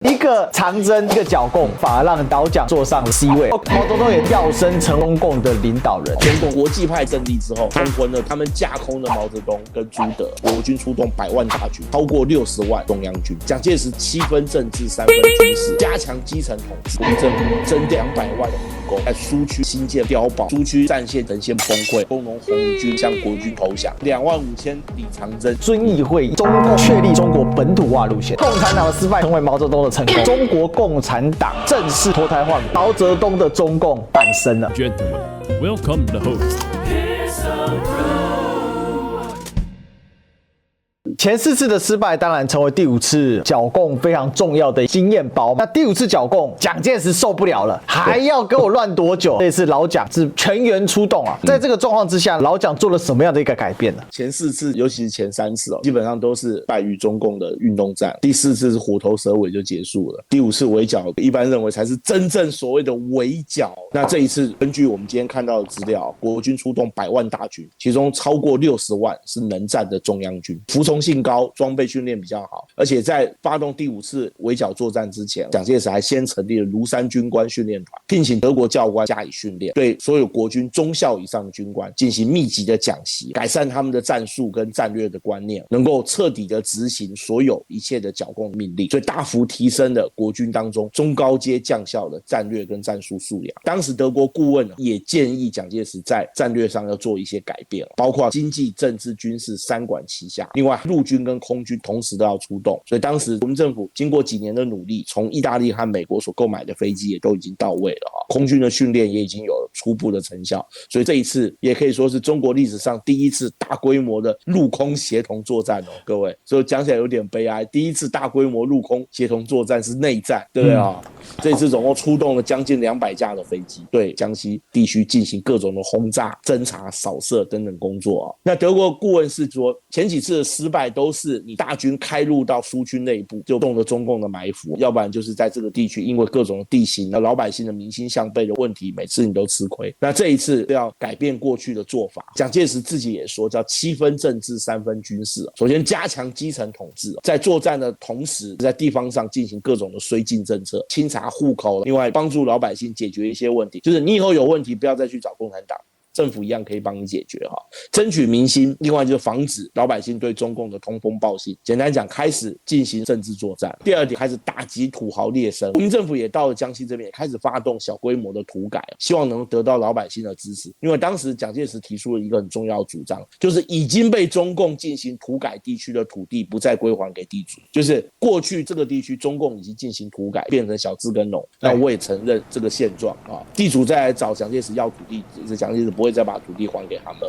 一个长征，一个剿共，反而让老蒋坐上了 C 位。毛泽东也跃升成中共的领导人。中共国际派胜利之后，通婚了他们架空的毛泽东跟朱德，国军出动100万大军，超过60万中央军。蒋介石7分政治3分军事，加强基层统治。国民政府征200万的民工，在苏区新建碉堡，苏区战线呈现崩溃，工农红军向国军投降，25000里长征。遵义会议，中共确立中国本土化路线。共产党的失败成为毛泽东的成功，中国共产党正式脱胎换骨，毛泽东的中共诞生了。Gentlemen, welcome the host. 前4次的失败，当然成为第5次剿共非常重要的经验包。那第5次剿共，蒋介石受不了了，还要给我乱多久？这次老蒋是全员出动啊！在这个状况之下，老蒋做了什么样的一个改变呢？前4次，尤其是前3次基本上都是败于中共的运动战。第4次是虎头蛇尾就结束了。第5次围剿，一般认为才是真正所谓的围剿。那这一次，根据我们今天看到的资料，国军出动100万大军，其中超过60万是能战的中央军，服从性高，装备训练比较好，而且在发动第5次围剿作战之前，蒋介石还先成立了庐山军官训练团，聘请德国教官加以训练，对所有国军中校以上的军官进行密集的讲习，改善他们的战术跟战略的观念，能够彻底的执行所有一切的剿共命令，所以大幅提升了国军当中中高阶将校的战略跟战术素养。当时德国顾问也建议蒋介石在战略上要做一些改变，包括经济、政治、军事3管齐下，另外陆军跟空军同时都要出动，所以当时国民政府经过几年的努力，从意大利和美国所购买的飞机也都已经到位了，空军的训练也已经有了初步的成效，所以这一次也可以说是中国历史上第1次大规模的陆空协同作战各位，所以讲起来有点悲哀，第1次大规模陆空协同作战是内战，对不对这次总共出动了将近200架的飞机，对江西地区进行各种的轰炸、侦察、扫射等等工作那德国顾问是说，前几次的失败都是你大军开入到苏区内部就动了中共的埋伏，要不然就是在这个地区因为各种的地形老百姓的民心向背的问题，每次你都吃亏。那这一次要改变过去的做法，蒋介石自己也说叫7分政治3分军事首先加强基层统治，在作战的同时在地方上进行各种的绥靖政策，清查户口，另外帮助老百姓解决一些问题，就是你以后有问题不要再去找共产党，政府一样可以帮你解决争取民心，另外就是防止老百姓对中共的通风报信。简单讲，开始进行政治作战。第2点，开始打击土豪劣绅。国民政府也到了江西这边，也开始发动小规模的土改，希望能得到老百姓的支持。因为当时蒋介石提出了一个很重要的主张，就是已经被中共进行土改地区的土地不再归还给地主，就是过去这个地区中共已经进行土改，变成小自耕农，那我也承认这个现状地主再来找蒋介石要土地，蒋介石不会再把土地还给他们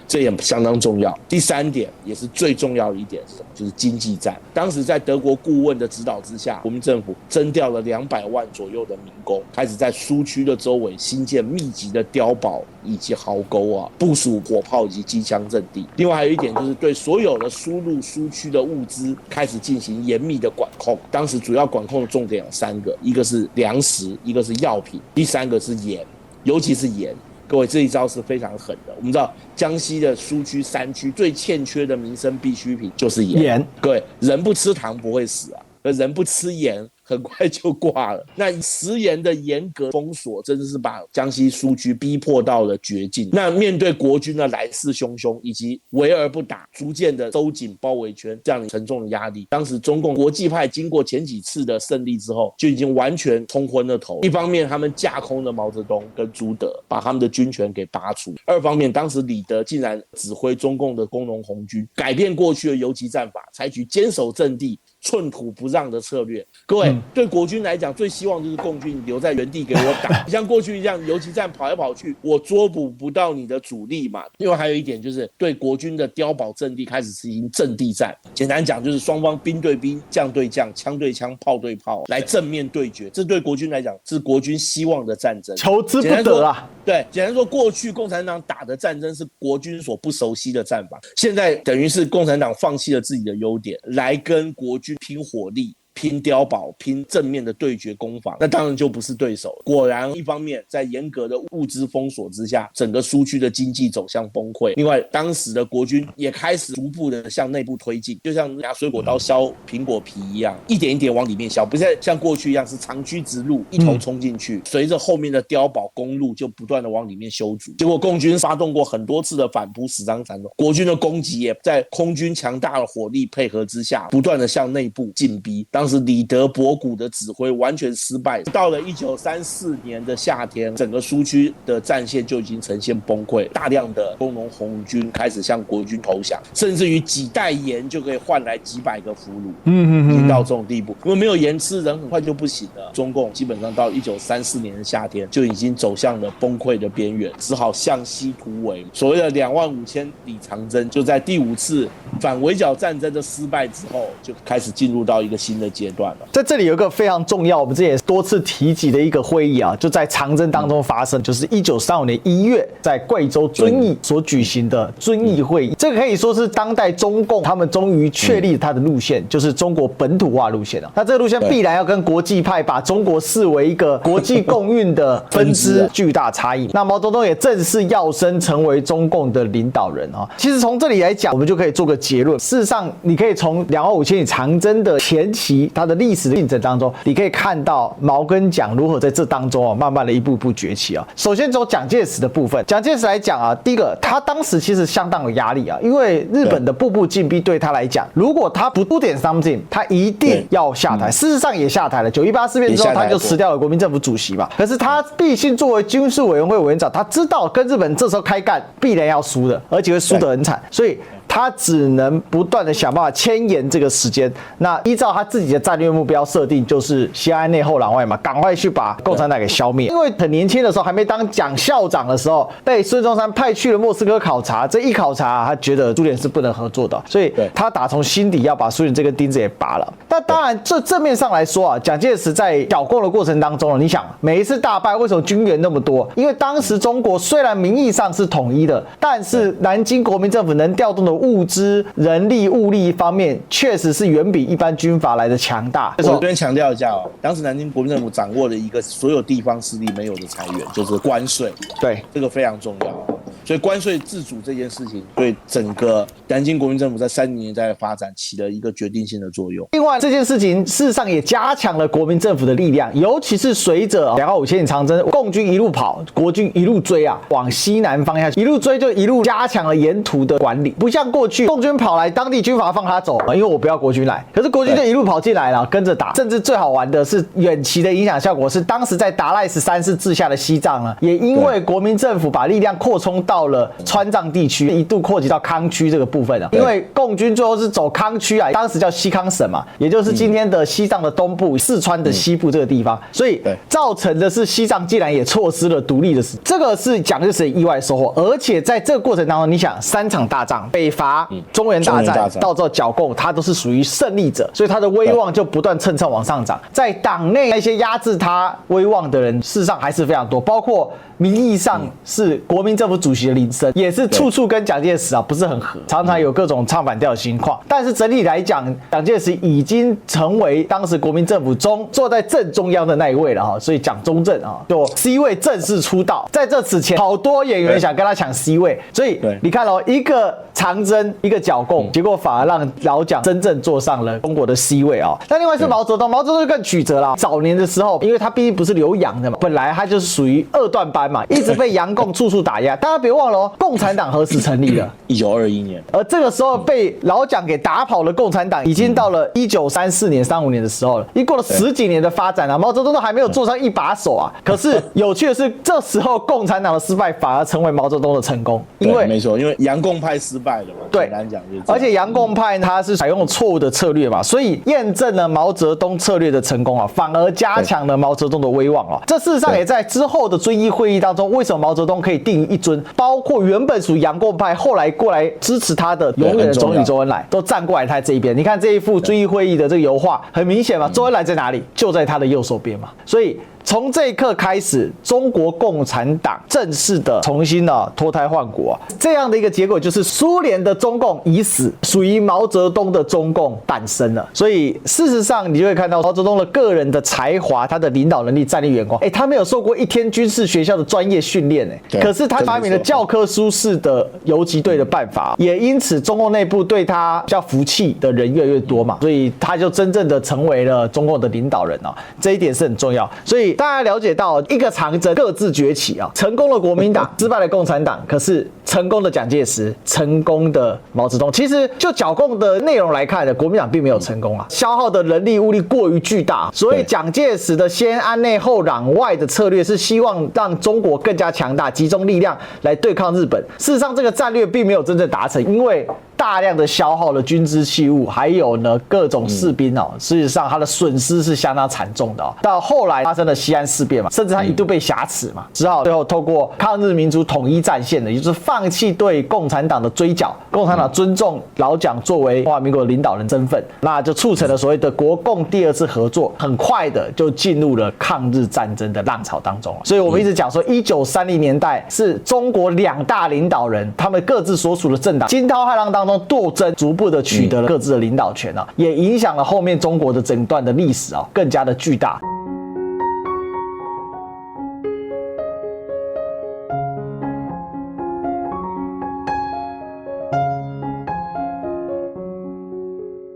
这也相当重要。第3点也是最重要的一点是什么？就是经济战。当时在德国顾问的指导之下，国民政府征调了200万左右的民工，开始在苏区的周围新建密集的碉堡以及壕沟部署火炮以及机枪阵地。另外还有一点就是对所有的输入苏区的物资开始进行严密的管控。当时主要管控的重点有3个，一个是粮食，一个是药品，第3个是盐，尤其是盐。各位，这一招是非常狠的。我们知道江西的苏区、山区最欠缺的民生必需品就是盐。各位，人不吃糖不会死人不吃盐很快就挂了。那食盐的严格封锁，真的是把江西苏区逼迫到了绝境。那面对国军的来势汹汹，以及围而不打，逐渐的收紧包围圈，这样沉重的压力，当时中共国际派经过前几次的胜利之后，就已经完全冲昏了头。一方面，他们架空了毛泽东跟朱德，把他们的军权给拔除；二方面，当时李德竟然指挥中共的工农红军，改变过去的游击战法，采取坚守阵地、寸土不让的策略。各位，对国军来讲，最希望就是共军留在原地给我打，像过去一样游击战跑来跑去，我捉捕不到你的主力嘛。另外还有一点就是对国军的碉堡阵地开始实行阵地战，简单讲就是双方兵对兵、将对将、枪对枪、炮对炮来正面对决。这对国军来讲是国军希望的战争，求之不得啊。对，简单说，过去共产党打的战争是国军所不熟悉的战法，现在等于是共产党放弃了自己的优点，来跟国军拼火力。拼碉堡、拼正面的对决攻防，那当然就不是对手。果然，一方面在严格的物资封锁之下，整个苏区的经济走向崩溃。另外，当时的国军也开始逐步的向内部推进，就像拿水果刀削苹果皮一样，一点一点往里面削，不是像过去一样是长驱直入，一头冲进去，随着后面的碉堡公路就不断的往里面修筑。结果共军发动过很多次的反扑，死伤惨重。国军的攻击也在空军强大的火力配合之下，不断的向内部进逼。当时李德博古的指挥完全失败。到了1934年的夏天，整个苏区的战线就已经呈现崩溃，大量的工农红军开始向国军投降，甚至于几袋盐就可以换来几百个俘虏，已经到这种地步。因为没有盐吃，人很快就不行了。中共基本上到1934年的夏天就已经走向了崩溃的边缘，只好向西突围。所谓的25000里长征，就在第5次反围剿战争的失败之后，就开始进入到一个新的阶段了。在这里有一个非常重要，我们之前也多次提及的一个会议啊，就在长征当中发生，就是1935年1月在贵州遵义所举行的遵义会议。这个可以说是当代中共他们终于确立它的路线，就是中国本土化路线啊。那这个路线必然要跟国际派把中国视为一个国际共运的分支巨大差异。那毛泽东也正式跃升成为中共的领导人啊。其实从这里来讲，我们就可以做个结论。事实上，你可以从25000里长征的前期它的历史的进程当中，你可以看到毛跟蒋如何在这当中啊，慢慢的一步一步崛起啊。首先从蒋介石的部分，蒋介石来讲啊，第一个他当时其实相当有压力啊，因为日本的步步进逼对他来讲，如果他不do点 something， 他一定要下台。事实上也下台了，9·18事变之后他就辞掉了国民政府主席嘛。可是他毕竟作为军事委员会委员长，他知道跟日本这时候开干必然要输的，而且会输得很惨，所以他只能不断的想办法牵延这个时间。那依照他自己的战略目标设定，就是先安内后攘外嘛，赶快去把共产党给消灭。因为很年轻的时候，还没当蒋校长的时候，被孙中山派去了莫斯科考察。这一考察，他觉得苏联是不能合作的，所以他打从心底要把苏联这根钉子给拔了。那当然，这正面上来说啊，蒋介石在剿共的过程当中，你想每一次大败，为什么军援那么多？因为当时中国虽然名义上是统一的，但是南京国民政府能调动的物资、人力、物力方面，确实是远比一般军阀来的强大。我这边强调一下哦，当时南京国民政府掌握了一个所有地方势力没有的财源，就是关税。对，这个非常重要。所以关税自主这件事情，对整个南京国民政府在30年代的发展起了一个决定性的作用。另外，这件事情事实上也加强了国民政府的力量，尤其是随着25000里长征，共军一路跑，国军一路追啊，往西南方向一路追，就一路加强了沿途的管理。不像过去共军跑来，当地军阀放他走，因为我不要国军来。可是国军就一路跑进来了，跟着打。甚至最好玩的是远期的影响效果是，当时在达赖13世治下的西藏呢，也因为国民政府把力量扩充到了川藏地区，一度扩及到康区这个部分啊。因为共军最后是走康区啊，当时叫西康省嘛，也就是今天的西藏的东部、四川的西部这个地方，所以造成的是西藏竟然也错失了独立的时，这个是蒋介石的意外收获。而且在这个过程当中，你想3场大仗，北伐、中原大战，到之后剿共，他都是属于胜利者，所以他的威望就不断蹭蹭往上涨。在党内那些压制他威望的人，事实上还是非常多，包括名义上是国民政府主席的林森，也是处处跟蒋介石啊不是很合，常常有各种唱反调的情况。但是整体来讲，蒋介石已经成为当时国民政府中坐在正中央的那一位了哈，所以蒋中正啊，就 C 位正式出道。在这此前，好多演员想跟他抢 C 位，所以你看哦，一个长征，一个剿共，结果反而让老蒋真正坐上了中国的 C 位啊。那另外是毛泽东，毛泽东就更曲折了。早年的时候，因为他毕竟不是留洋的嘛，本来他就是属于2段班嘛，一直被洋共处处打压。大家别忘了哦，共产党何时成立的？1921年。而这个时候被老蒋给打跑的共产党，已经到了1934年、35年的时候了，已经过了10几年的发展了，毛泽东都还没有坐上一把手啊。可是有趣的是，这时候共产党的失败反而成为毛泽东的成功，因为没错，因为洋共派失败了嘛。对，简单讲就是。而且洋共派他是采用错误的策略嘛，所以验证了毛泽东策略的成功啊，反而加强了毛泽东的威望啊。这事实上也在之后的遵义会议当中，为什么毛泽东可以定于一尊？包括原本属于洋共派，后来过来支持他的永远的总理周恩来，都站过来他这一边。你看这一幅遵义会议的这个油画，很明显嘛，周恩来在哪里？就在他的右手边嘛。所以从这一刻开始，中国共产党正式的重新脱胎换骨这样的一个结果就是苏联的中共已死，属于毛泽东的中共诞生了。所以事实上，你就会看到毛泽东的个人的才华、他的领导能力、战略眼光。他没有受过一天军事学校的专业训练可是他发明了教科书式的游击队的办法，也因此中共内部对他比较服气的人越来越多嘛，所以他就真正的成为了中共的领导人这一点是很重要。所以大家了解到一个长征各自崛起成功的国民党，失败的共产党，可是成功的蒋介石，成功的毛泽东。其实就剿共的内容来看国民党并没有成功消耗的人力物力过于巨大，所以蒋介石的先安内后攘外的策略是希望让中国更加强大，集中力量来对抗日本。事实上，这个战略并没有真正达成，因为大量的消耗了军支器物，还有呢各种士兵事实上他的损失是相当惨重的到后来发生了西安事变嘛，甚至他一度被挟持嘛，只好最后透过抗日民族统一战线的，也就是放弃对共产党的追剿，共产党尊重老蒋作为中华民国的领导人身份，那就促成了所谓的国共第二次合作，很快的就进入了抗日战争的浪潮当中。所以我们一直讲说1930年代是中国两大领导人他们各自所属的政党惊涛骇浪当中斗争，逐步的取得了各自的领导权也影响了后面中国的整段的历史更加的巨大。